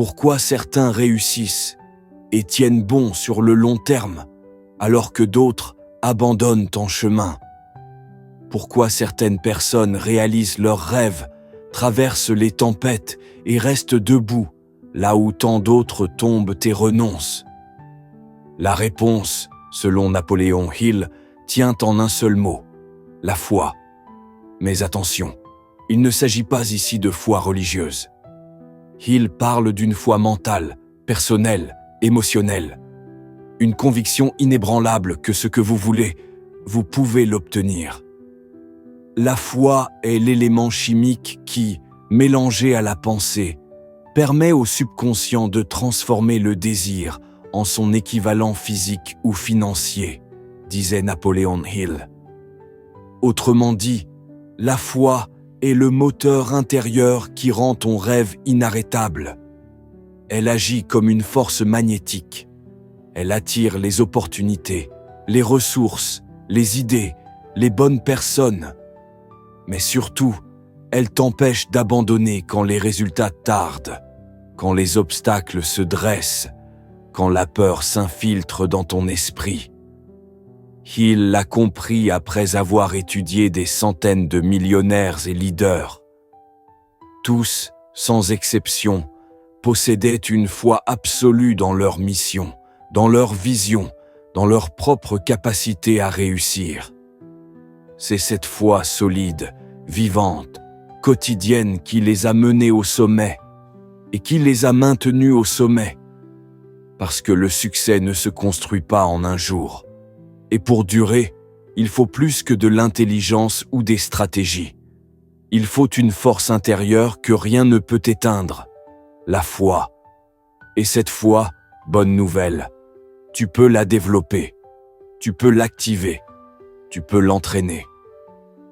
Pourquoi certains réussissent et tiennent bon sur le long terme, alors que d'autres abandonnent en chemin? Pourquoi certaines personnes réalisent leurs rêves, traversent les tempêtes et restent debout, là où tant d'autres tombent et renoncent? La réponse, selon Napoléon Hill, tient en un seul mot: la foi. Mais attention, il ne s'agit pas ici de foi religieuse. Hill parle d'une foi mentale, personnelle, émotionnelle. Une conviction inébranlable que ce que vous voulez, vous pouvez l'obtenir. La foi est l'élément chimique qui, mélangé à la pensée, permet au subconscient de transformer le désir en son équivalent physique ou financier, disait Napoléon Hill. Autrement dit, la foi est le moteur intérieur qui rend ton rêve inarrêtable. Elle agit comme une force magnétique. Elle attire les opportunités, les ressources, les idées, les bonnes personnes. Mais surtout, elle t'empêche d'abandonner quand les résultats tardent, quand les obstacles se dressent, quand la peur s'infiltre dans ton esprit. Hill l'a compris après avoir étudié des centaines de millionnaires et leaders. Tous, sans exception, possédaient une foi absolue dans leur mission, dans leur vision, dans leur propre capacité à réussir. C'est cette foi solide, vivante, quotidienne qui les a menés au sommet et qui les a maintenus au sommet. Parce que le succès ne se construit pas en un jour. Et pour durer, il faut plus que de l'intelligence ou des stratégies. Il faut une force intérieure que rien ne peut éteindre, la foi. Et cette foi, bonne nouvelle, tu peux la développer, tu peux l'activer, tu peux l'entraîner.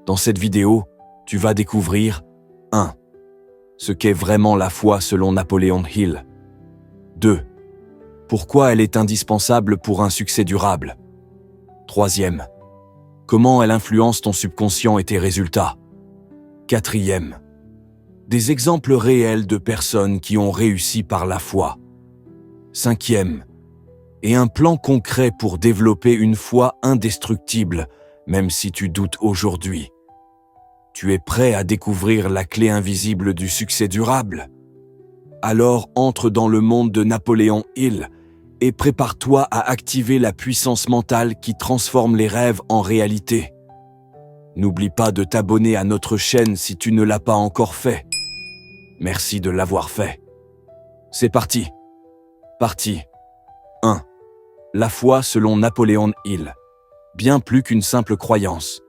Dans cette vidéo, tu vas découvrir 1. Ce qu'est vraiment la foi selon Napoléon Hill. 2. Pourquoi elle est indispensable pour un succès durable. 3. Comment elle influence ton subconscient et tes résultats. 4. Des exemples réels de personnes qui ont réussi par la foi. 5. Et un plan concret pour développer une foi indestructible, même si tu doutes aujourd'hui. Tu es prêt à découvrir la clé invisible du succès durable? Alors entre dans le monde de Napoléon Hill et prépare-toi à activer la puissance mentale qui transforme les rêves en réalité. N'oublie pas de t'abonner à notre chaîne si tu ne l'as pas encore fait. Merci de l'avoir fait. C'est parti. Partie 1. La foi selon Napoléon Hill. Bien plus qu'une simple croyance.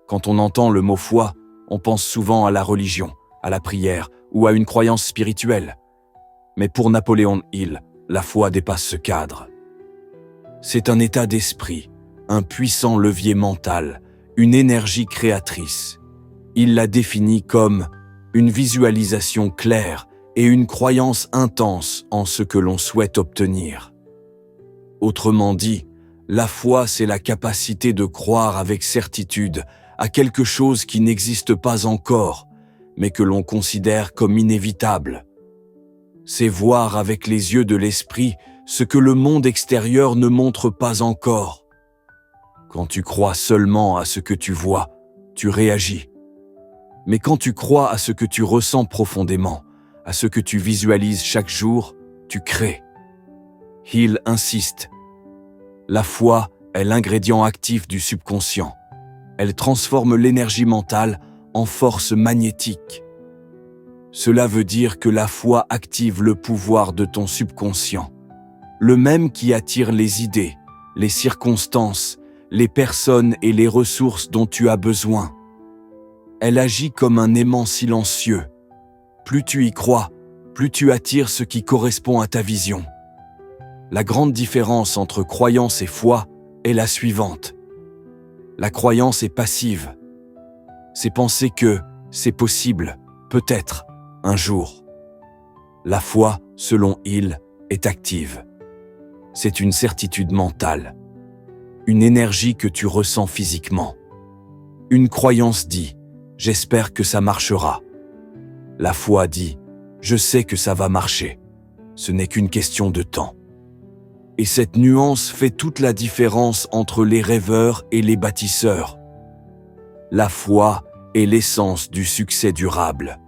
Quand on entend le mot foi, on pense souvent à la religion, à la prière ou à une croyance spirituelle. Mais pour Napoléon Hill, la foi dépasse ce cadre. C'est un état d'esprit, un puissant levier mental, une énergie créatrice. Il la définit comme une visualisation claire et une croyance intense en ce que l'on souhaite obtenir. Autrement dit, la foi, c'est la capacité de croire avec certitude à quelque chose qui n'existe pas encore, mais que l'on considère comme inévitable. C'est voir avec les yeux de l'esprit ce que le monde extérieur ne montre pas encore. Quand tu crois seulement à ce que tu vois, tu réagis. Mais quand tu crois à ce que tu ressens profondément, à ce que tu visualises chaque jour, tu crées. Hill insiste. La foi est l'ingrédient actif du subconscient. Elle transforme l'énergie mentale en force magnétique. Cela veut dire que la foi active le pouvoir de ton subconscient, le même qui attire les idées, les circonstances, les personnes et les ressources dont tu as besoin. Elle agit comme un aimant silencieux. Plus tu y crois, plus tu attires ce qui correspond à ta vision. La grande différence entre croyance et foi est la suivante. La croyance est passive. C'est penser que c'est possible, peut-être, un jour. La foi, selon Hill, est active. C'est une certitude mentale, une énergie que tu ressens physiquement. Une croyance dit « j'espère que ça marchera ». La foi dit « je sais que ça va marcher ». ce n'est qu'une question de temps. Et cette nuance fait toute la différence entre les rêveurs et les bâtisseurs. La foi est l'essence du succès durable.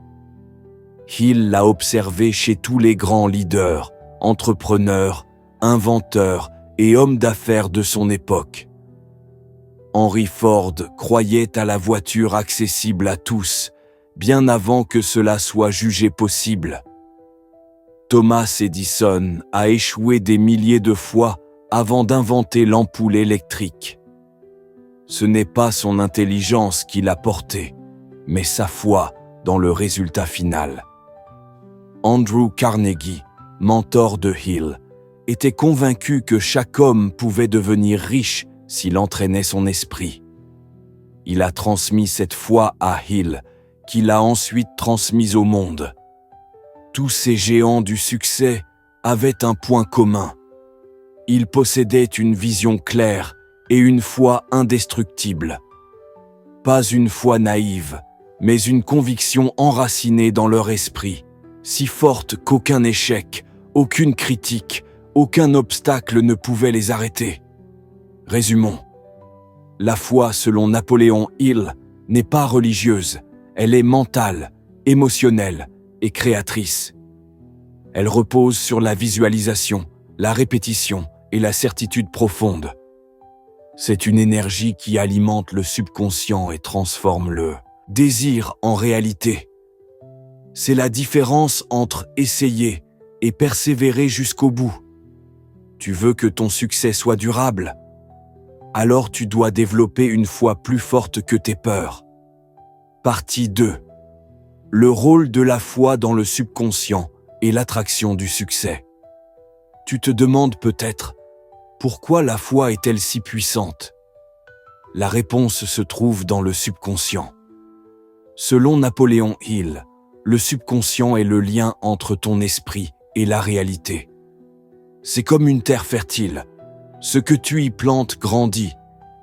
Hill l'a observé chez tous les grands leaders, entrepreneurs, inventeurs et hommes d'affaires de son époque. Henry Ford croyait à la voiture accessible à tous, bien avant que cela soit jugé possible. Thomas Edison a échoué des milliers de fois avant d'inventer l'ampoule électrique. Ce n'est pas son intelligence qui l'a porté, mais sa foi dans le résultat final. Andrew Carnegie, mentor de Hill, était convaincu que chaque homme pouvait devenir riche s'il entraînait son esprit. Il a transmis cette foi à Hill, qui l'a ensuite transmise au monde. Tous ces géants du succès avaient un point commun. Ils possédaient une vision claire et une foi indestructible. Pas une foi naïve, mais une conviction enracinée dans leur esprit, si forte qu'aucun échec, aucune critique, aucun obstacle ne pouvait les arrêter. Résumons. La foi, selon Napoléon Hill, n'est pas religieuse, elle est mentale, émotionnelle et créatrice. Elle repose sur la visualisation, la répétition et la certitude profonde. C'est une énergie qui alimente le subconscient et transforme le désir en réalité. C'est la différence entre essayer et persévérer jusqu'au bout. Tu veux que ton succès soit durable? Alors tu dois développer une foi plus forte que tes peurs. Partie 2. Le rôle de la foi dans le subconscient et l'attraction du succès. Tu te demandes peut-être, pourquoi la foi est-elle si puissante? La réponse se trouve dans le subconscient. Selon Napoléon Hill, le subconscient est le lien entre ton esprit et la réalité. C'est comme une terre fertile. Ce que tu y plantes grandit,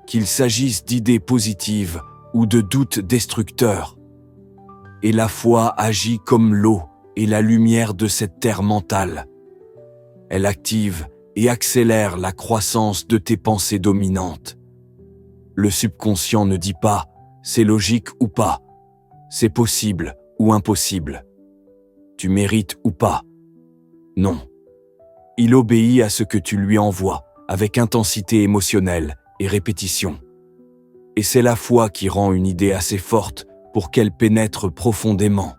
qu'il s'agisse d'idées positives ou de doutes destructeurs. Et la foi agit comme l'eau et la lumière de cette terre mentale. Elle active et accélère la croissance de tes pensées dominantes. Le subconscient ne dit pas « c'est logique ou pas », c'est possible ou impossible. Tu mérites ou pas. Non. Il obéit à ce que tu lui envoies, avec intensité émotionnelle et répétition. Et c'est la foi qui rend une idée assez forte pour qu'elle pénètre profondément.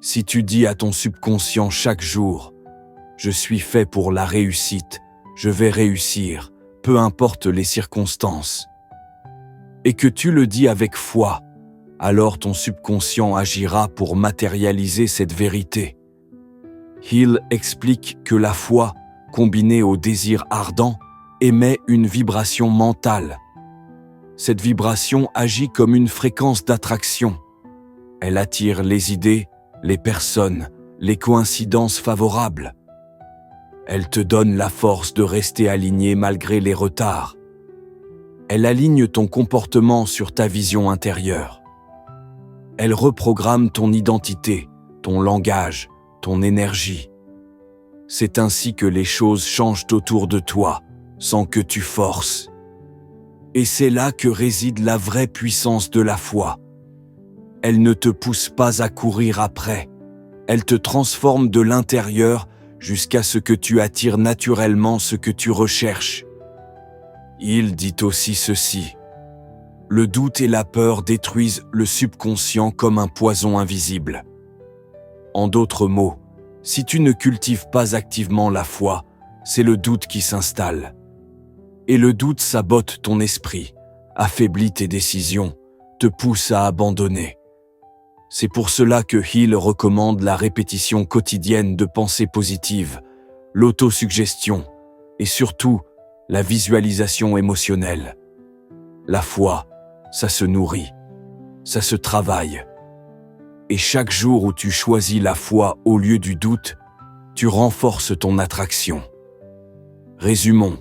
Si tu dis à ton subconscient chaque jour « Je suis fait pour la réussite, je vais réussir, peu importe les circonstances », et que tu le dis avec foi, alors ton subconscient agira pour matérialiser cette vérité. Hill explique que la foi, combinée au désir ardent, émet une vibration mentale. Cette vibration agit comme une fréquence d'attraction. Elle attire les idées, les personnes, les coïncidences favorables. Elle te donne la force de rester aligné malgré les retards. Elle aligne ton comportement sur ta vision intérieure. Elle reprogramme ton identité, ton langage, ton énergie. C'est ainsi que les choses changent autour de toi, sans que tu forces. Et c'est là que réside la vraie puissance de la foi. Elle ne te pousse pas à courir après. Elle te transforme de l'intérieur jusqu'à ce que tu attires naturellement ce que tu recherches. Il dit aussi ceci. Le doute et la peur détruisent le subconscient comme un poison invisible. En d'autres mots, si tu ne cultives pas activement la foi, c'est le doute qui s'installe. Et le doute sabote ton esprit, affaiblit tes décisions, te pousse à abandonner. C'est pour cela que Hill recommande la répétition quotidienne de pensées positives, l'autosuggestion et surtout la visualisation émotionnelle. La foi, ça se nourrit, ça se travaille. Et chaque jour où tu choisis la foi au lieu du doute, tu renforces ton attraction. Résumons.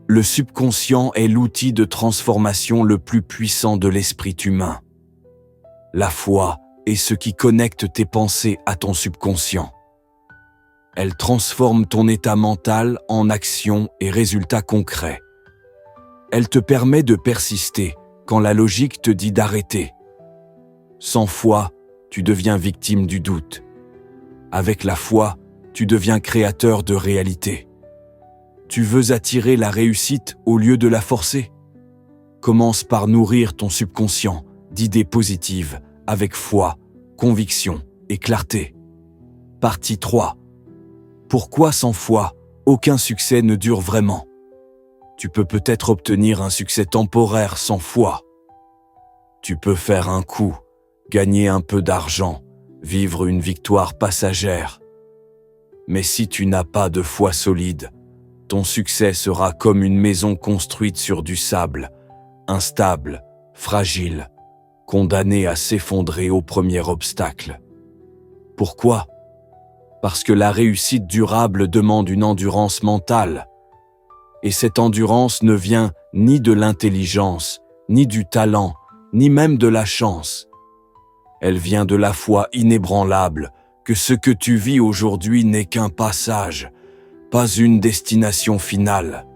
Le subconscient est l'outil de transformation le plus puissant de l'esprit humain. La foi est ce qui connecte tes pensées à ton subconscient. Elle transforme ton état mental en action et résultats concrets. Elle te permet de persister quand la logique te dit d'arrêter. Sans foi, tu deviens victime du doute. Avec la foi, tu deviens créateur de réalité. Tu veux attirer la réussite au lieu de la forcer? Commence par nourrir ton subconscient d'idées positives avec foi, conviction et clarté. Partie 3. Pourquoi sans foi, aucun succès ne dure vraiment? Tu peux peut-être obtenir un succès temporaire sans foi. Tu peux faire un coup, gagner un peu d'argent, vivre une victoire passagère. Mais si tu n'as pas de foi solide, ton succès sera comme une maison construite sur du sable, instable, fragile, condamnée à s'effondrer au premier obstacle. Pourquoi? Parce que la réussite durable demande une endurance mentale. Et cette endurance ne vient ni de l'intelligence, ni du talent, ni même de la chance. Elle vient de la foi inébranlable que ce que tu vis aujourd'hui n'est qu'un passage, pas une destination finale.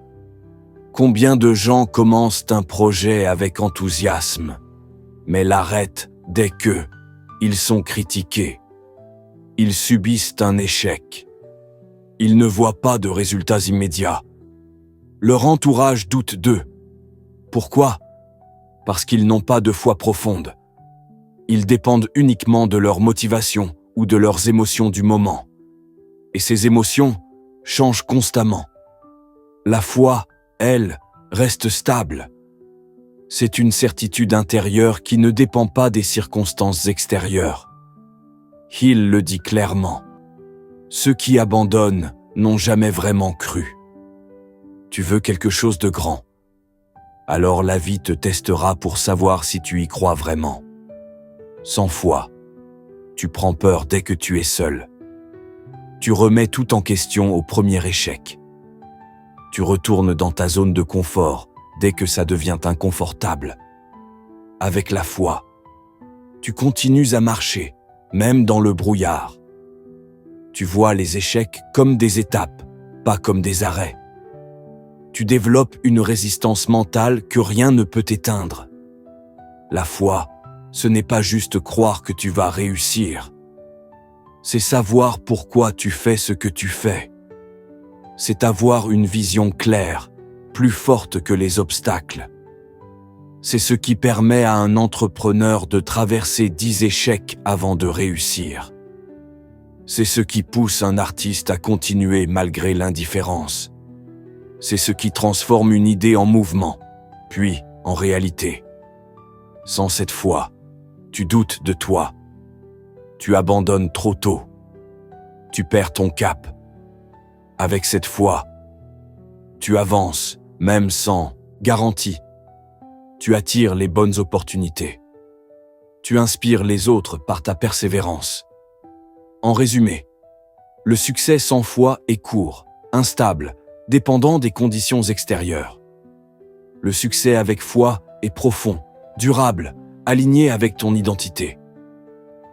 Combien de gens commencent un projet avec enthousiasme, mais l'arrêtent dès que ils sont critiqués. Ils subissent un échec. Ils ne voient pas de résultats immédiats. Leur entourage doute d'eux. Pourquoi? Parce qu'ils n'ont pas de foi profonde. Ils dépendent uniquement de leur motivation ou de leurs émotions du moment. Et ces émotions changent constamment. La foi, elle, reste stable. C'est une certitude intérieure qui ne dépend pas des circonstances extérieures. Hill le dit clairement. Ceux qui abandonnent n'ont jamais vraiment cru. Tu veux quelque chose de grand. Alors la vie te testera pour savoir si tu y crois vraiment. Sans foi, tu prends peur dès que tu es seul. Tu remets tout en question au premier échec. Tu retournes dans ta zone de confort dès que ça devient inconfortable. Avec la foi, tu continues à marcher, même dans le brouillard. Tu vois les échecs comme des étapes, pas comme des arrêts. Tu développes une résistance mentale que rien ne peut éteindre. La foi, ce n'est pas juste croire que tu vas réussir. C'est savoir pourquoi tu fais ce que tu fais. C'est avoir une vision claire, plus forte que les obstacles. C'est ce qui permet à un entrepreneur de traverser 10 échecs avant de réussir. C'est ce qui pousse un artiste à continuer malgré l'indifférence. C'est ce qui transforme une idée en mouvement, puis en réalité. Sans cette foi, tu doutes de toi. Tu abandonnes trop tôt. Tu perds ton cap. Avec cette foi, tu avances, même sans garantie. Tu attires les bonnes opportunités. Tu inspires les autres par ta persévérance. En résumé, le succès sans foi est court, instable, dépendant des conditions extérieures. Le succès avec foi est profond, durable, aligné avec ton identité.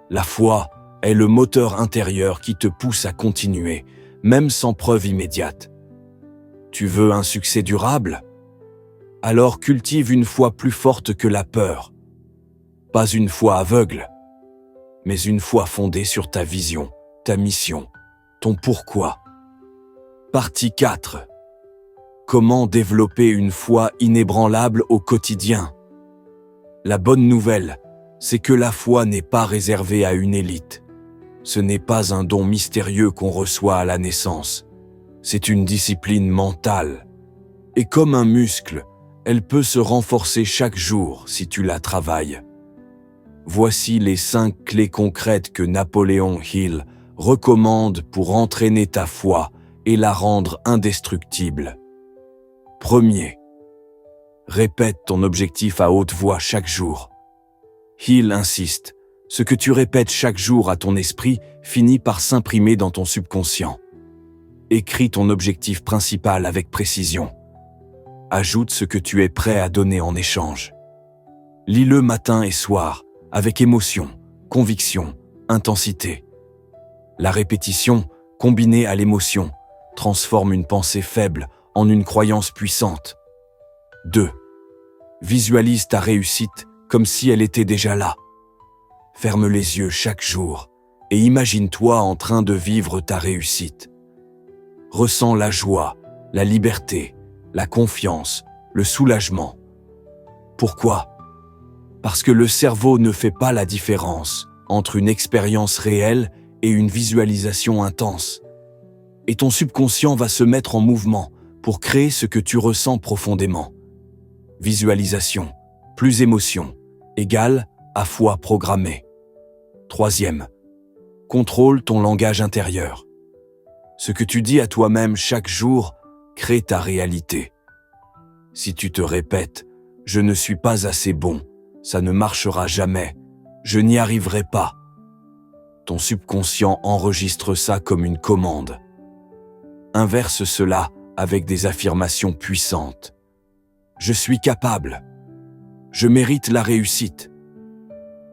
La foi est le moteur intérieur qui te pousse à continuer, même sans preuve immédiate. Tu veux un succès durable? Alors cultive une foi plus forte que la peur. Pas une foi aveugle, mais une foi fondée sur ta vision, ta mission, ton pourquoi. Partie 4. Comment développer une foi inébranlable au quotidien? La bonne nouvelle, c'est que la foi n'est pas réservée à une élite. Ce n'est pas un don mystérieux qu'on reçoit à la naissance. C'est une discipline mentale. Et comme un muscle, elle peut se renforcer chaque jour si tu la travailles. Voici les 5 clés concrètes que Napoléon Hill recommande pour entraîner ta foi et la rendre indestructible. Premier, répète ton objectif à haute voix chaque jour. Hill insiste, ce que tu répètes chaque jour à ton esprit finit par s'imprimer dans ton subconscient. Écris ton objectif principal avec précision. Ajoute ce que tu es prêt à donner en échange. Lis-le matin et soir, avec émotion, conviction, intensité. La répétition combinée à l'émotion, transforme une pensée faible en une croyance puissante. 2. Visualise ta réussite comme si elle était déjà là. Ferme les yeux chaque jour et imagine-toi en train de vivre ta réussite. Ressens la joie, la liberté, la confiance, le soulagement. Pourquoi ? Parce que le cerveau ne fait pas la différence entre une expérience réelle et une visualisation intense. Et ton subconscient va se mettre en mouvement pour créer ce que tu ressens profondément. Visualisation plus émotion égale à foi programmée. 3. Contrôle ton langage intérieur. Ce que tu dis à toi-même chaque jour crée ta réalité. Si tu te répètes « Je ne suis pas assez bon, ça ne marchera jamais, je n'y arriverai pas », ton subconscient enregistre ça comme une commande. Inverse cela avec des affirmations puissantes. Je suis capable. Je mérite la réussite.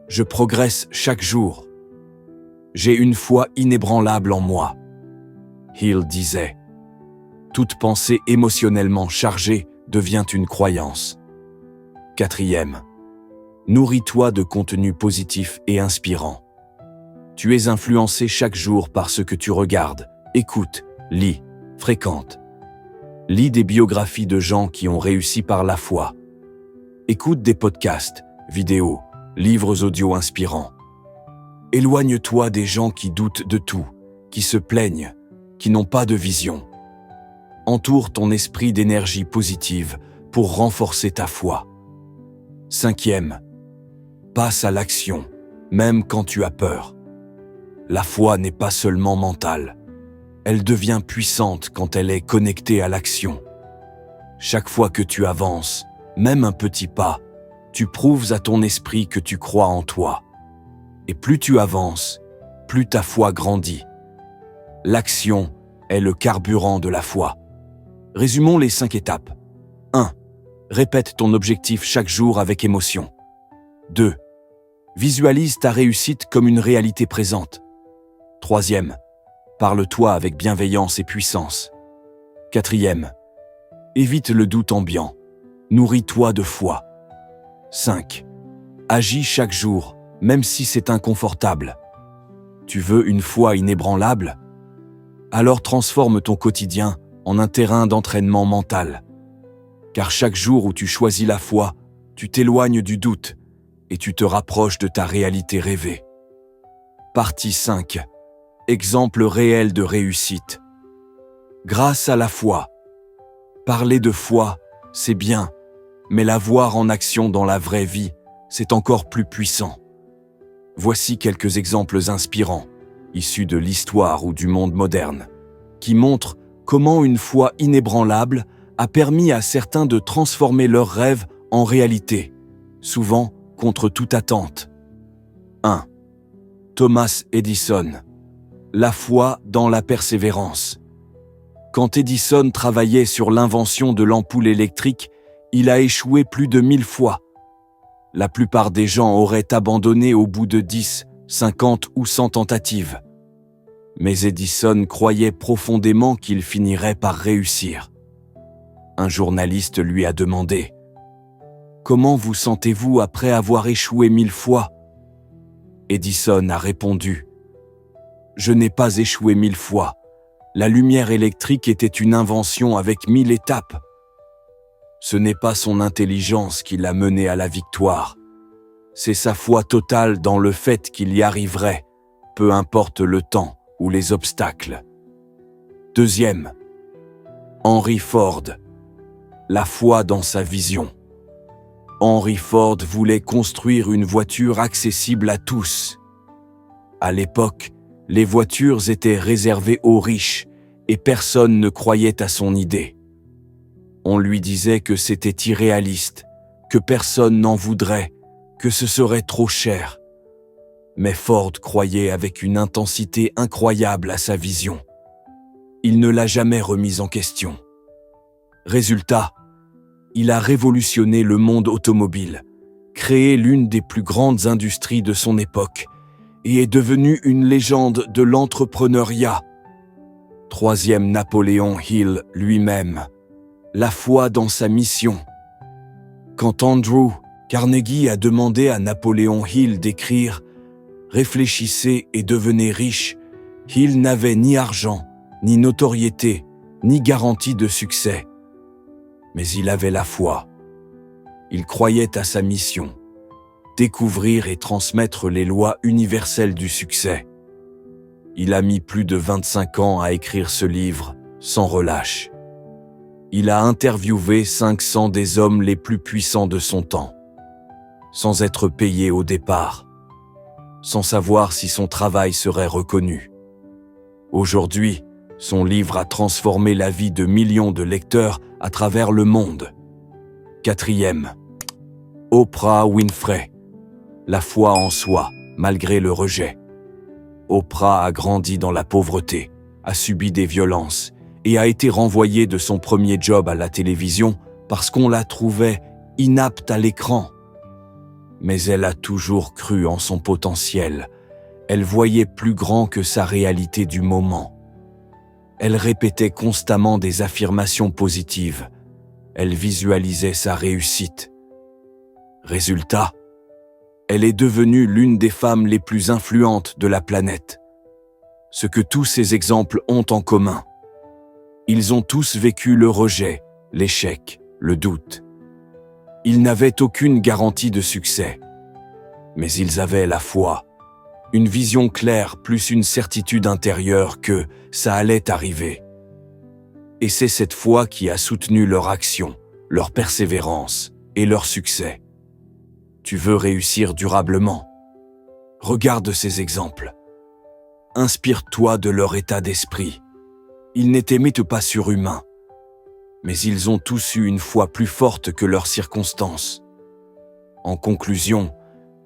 Je progresse chaque jour. J'ai une foi inébranlable en moi. Hill disait, toute pensée émotionnellement chargée devient une croyance. 4. Nourris-toi de contenu positif et inspirant. Tu es influencé chaque jour par ce que tu regardes, écoutes, lis, fréquentes. Lis des biographies de gens qui ont réussi par la foi. Écoute des podcasts, vidéos, livres audio inspirants. Éloigne-toi des gens qui doutent de tout, qui se plaignent, qui n'ont pas de vision. Entoure ton esprit d'énergie positive pour renforcer ta foi. 5. Passe à l'action, même quand tu as peur. La foi n'est pas seulement mentale. Elle devient puissante quand elle est connectée à l'action. Chaque fois que tu avances, même un petit pas, tu prouves à ton esprit que tu crois en toi. Et plus tu avances, plus ta foi grandit. L'action est le carburant de la foi. Résumons les 5 étapes. 1. Répète ton objectif chaque jour avec émotion. 2. Visualise ta réussite comme une réalité présente. 3. Parle-toi avec bienveillance et puissance. 4. Évite le doute ambiant. Nourris-toi de foi. 5. Agis chaque jour, même si c'est inconfortable. Tu veux une foi inébranlable ? Alors transforme ton quotidien en un terrain d'entraînement mental. Car chaque jour où tu choisis la foi, tu t'éloignes du doute et tu te rapproches de ta réalité rêvée. Partie 5. Exemple réel de réussite. Grâce à la foi. Parler de foi, c'est bien, mais la voir en action dans la vraie vie, c'est encore plus puissant. Voici quelques exemples inspirants, issus de l'histoire ou du monde moderne, qui montrent comment une foi inébranlable a permis à certains de transformer leurs rêves en réalité, souvent contre toute attente. 1. Thomas Edison. La foi dans la persévérance. Quand Edison travaillait sur l'invention de l'ampoule électrique, il a échoué plus de 1000 fois. La plupart des gens auraient abandonné au bout de 10, 50 ou 100 tentatives. Mais Edison croyait profondément qu'il finirait par réussir. Un journaliste lui a demandé « Comment vous sentez-vous après avoir échoué 1000 fois ?» Edison a répondu « Je n'ai pas échoué 1000 fois. La lumière électrique était une invention avec 1000 étapes. Ce n'est pas son intelligence qui l'a mené à la victoire. C'est sa foi totale dans le fait qu'il y arriverait, peu importe le temps ou les obstacles. » 2. Henry Ford. La foi dans sa vision. Henry Ford voulait construire une voiture accessible à tous. À l'époque, les voitures étaient réservées aux riches et personne ne croyait à son idée. On lui disait que c'était irréaliste, que personne n'en voudrait, que ce serait trop cher. Mais Ford croyait avec une intensité incroyable à sa vision. Il ne l'a jamais remise en question. Résultat, il a révolutionné le monde automobile, créé l'une des plus grandes industries de son époque et est devenu une légende de l'entrepreneuriat. Troisième, Napoléon Hill lui-même. La foi dans sa mission. Quand Andrew Carnegie a demandé à Napoléon Hill d'écrire « Réfléchissez et devenez riche », Hill n'avait ni argent, ni notoriété, ni garantie de succès. Mais il avait la foi. Il croyait à sa mission, découvrir et transmettre les lois universelles du succès. Il a mis plus de 25 ans à écrire ce livre, sans relâche. Il a interviewé 500 des hommes les plus puissants de son temps, sans être payé au départ, sans savoir si son travail serait reconnu. Aujourd'hui, son livre a transformé la vie de millions de lecteurs à travers le monde. Quatrième, Oprah Winfrey. La foi en soi, malgré le rejet. Oprah a grandi dans la pauvreté, a subi des violences et a été renvoyée de son premier job à la télévision parce qu'on la trouvait inapte à l'écran. Mais elle a toujours cru en son potentiel. Elle voyait plus grand que sa réalité du moment. Elle répétait constamment des affirmations positives. Elle visualisait sa réussite. Résultat, elle est devenue l'une des femmes les plus influentes de la planète. Ce que tous ces exemples ont en commun. Ils ont tous vécu le rejet, l'échec, le doute. Ils n'avaient aucune garantie de succès. Mais ils avaient la foi, une vision claire plus une certitude intérieure que ça allait arriver. Et c'est cette foi qui a soutenu leur action, leur persévérance et leur succès. Tu veux réussir durablement? Regarde ces exemples. Inspire-toi de leur état d'esprit. Ils n'étaient pas surhumains, mais ils ont tous eu une foi plus forte que leurs circonstances. En conclusion,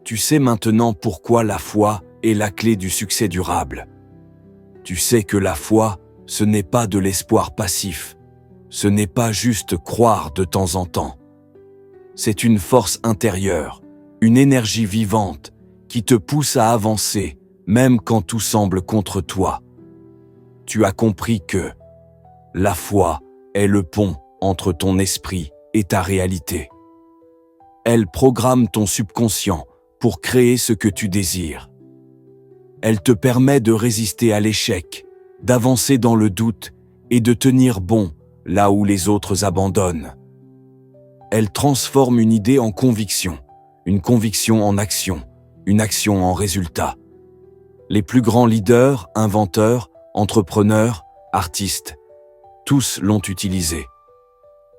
tu sais maintenant pourquoi la foi est la clé du succès durable. Tu sais que la foi, ce n'est pas de l'espoir passif. Ce n'est pas juste croire de temps en temps. C'est une force intérieure, une énergie vivante qui te pousse à avancer, même quand tout semble contre toi. Tu as compris que la foi est le pont entre ton esprit et ta réalité. Elle programme ton subconscient pour créer ce que tu désires. Elle te permet de résister à l'échec, d'avancer dans le doute et de tenir bon là où les autres abandonnent. Elle transforme une idée en conviction, une conviction en action, une action en résultat. Les plus grands leaders, inventeurs, entrepreneurs, artistes, tous l'ont utilisée.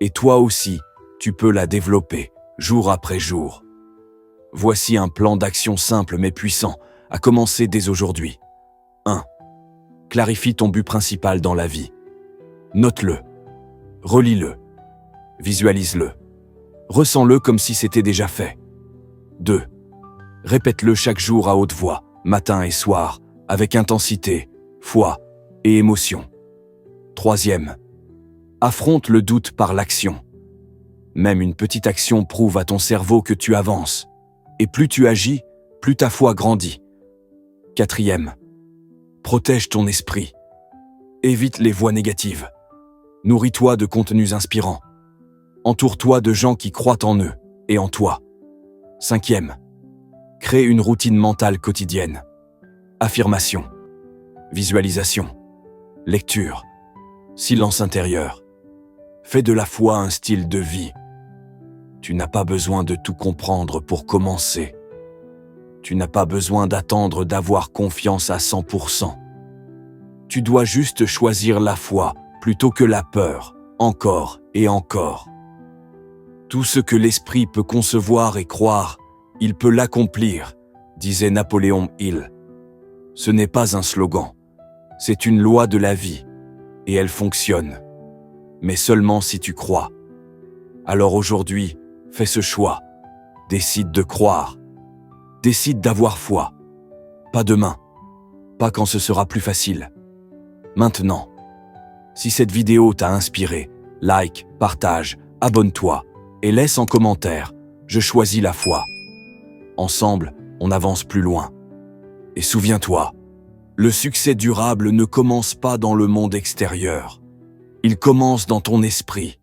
Et toi aussi, tu peux la développer, jour après jour. Voici un plan d'action simple mais puissant, à commencer dès aujourd'hui. 1. Clarifie ton but principal dans la vie. Note-le. Relis-le. Visualise-le. Ressens-le comme si c'était déjà fait. 2. Répète-le chaque jour à haute voix, matin et soir, avec intensité, foi et émotion. 3. Affronte le doute par l'action. Même une petite action prouve à ton cerveau que tu avances. Et plus tu agis, plus ta foi grandit. 4. Protège ton esprit. Évite les voix négatives. Nourris-toi de contenus inspirants. Entoure-toi de gens qui croient en eux et en toi. 5. Crée une routine mentale quotidienne. Affirmation. Visualisation. Lecture. Silence intérieur. Fais de la foi un style de vie. Tu n'as pas besoin de tout comprendre pour commencer. Tu n'as pas besoin d'attendre d'avoir confiance à 100%. Tu dois juste choisir la foi plutôt que la peur, encore et encore. Tout ce que l'esprit peut concevoir et croire, il peut l'accomplir, disait Napoléon Hill. Ce n'est pas un slogan, c'est une loi de la vie, et elle fonctionne. Mais seulement si tu crois. Alors aujourd'hui, fais ce choix. Décide de croire. Décide d'avoir foi. Pas demain. Pas quand ce sera plus facile. Maintenant. Si cette vidéo t'a inspiré, like, partage, abonne-toi et laisse en commentaire « Je choisis la foi ». Ensemble, on avance plus loin. Et souviens-toi, Le succès durable ne commence pas dans le monde extérieur. Il commence dans ton esprit.